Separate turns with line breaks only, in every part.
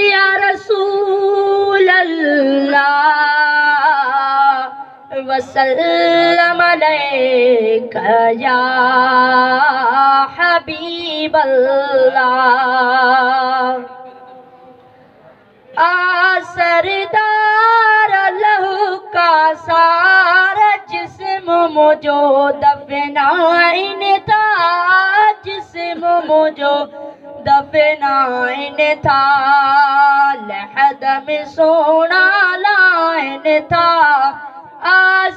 या रसूल अल्लाह वसल्लम अलैका या हबीब अल्लाह। सरदार लहू का सारा जिस्म मुझो दफनाइन था, जिस्म मुझो दफनाइन था, लहद में सोना लाइन था।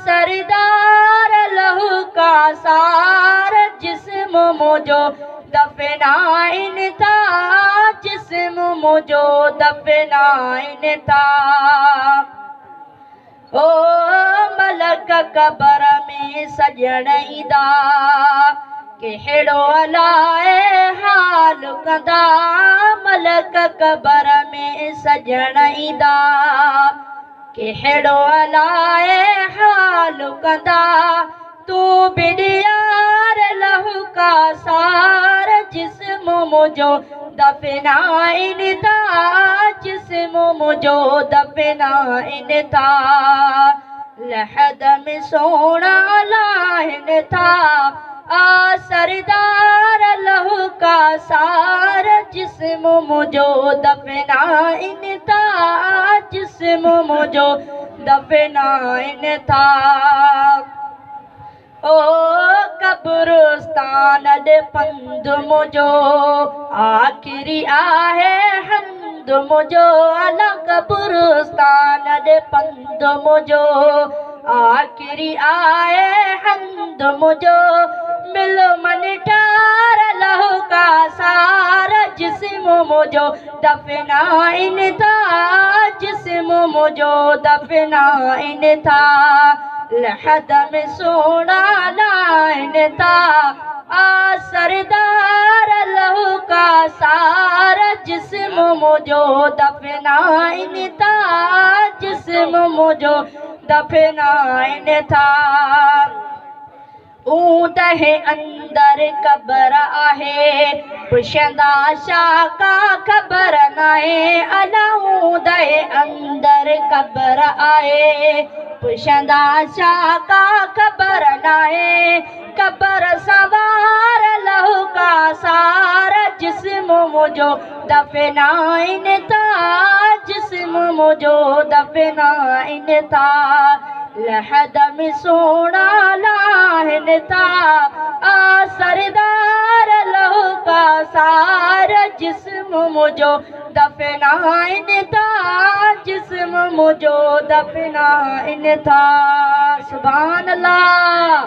सरदार लहू का सारा जिस्म मुझो दफनाइन था, जिस्म मुझो दफनाइन था। ओ मलक कबर में सजण ईंदा कहिड़ो अलाए हाल कंदा, मलक कबर में सजण ईंदा कहिड़ो अलाए हाल कंदा। तू बिड़ियार लहू का सार जिस्म मुझो दफनाइन था, जिस्म मुझो दफनाइन था, लहद में सोना लाइन था। सरदार लहू का सार जिस्म मुझो दफनाइन था, जिस्म मुझो दफनाइन था। ओ कब्रिस्तान दे पंध मुझो आखिरी आहे हंद मुझो, अला कब्रिस्तान दे पंध मुझो आखिरी आहे हंद मुझो। मिलो मन ठार लहू का सारा जिस्म मुझो दफनाइन था, जिस्म मुझो दफनाइन था, लहद में सोना लाइन था। सरदार लहू का सारा जिस्म मुझो दफनाइन था, जिस्म मुझो दफनाइन था। ऊंदह अंदर कबर आहे पुछंदा शाका खबर नाहे, अला ऊंदह अंदर कबर आहे पुछंदा शाका खबर नाहे। कबर सवार लहू का सारा जिस्म मुझो दफनाइन था, जिस्म मुझो दफनाइन था, लहद में सोना लाइन था। सरदार लहू का सारा जिस्म मुझो दफनाइन था, जिस्म मुझो दफनाइन था। सुभान अल्लाह।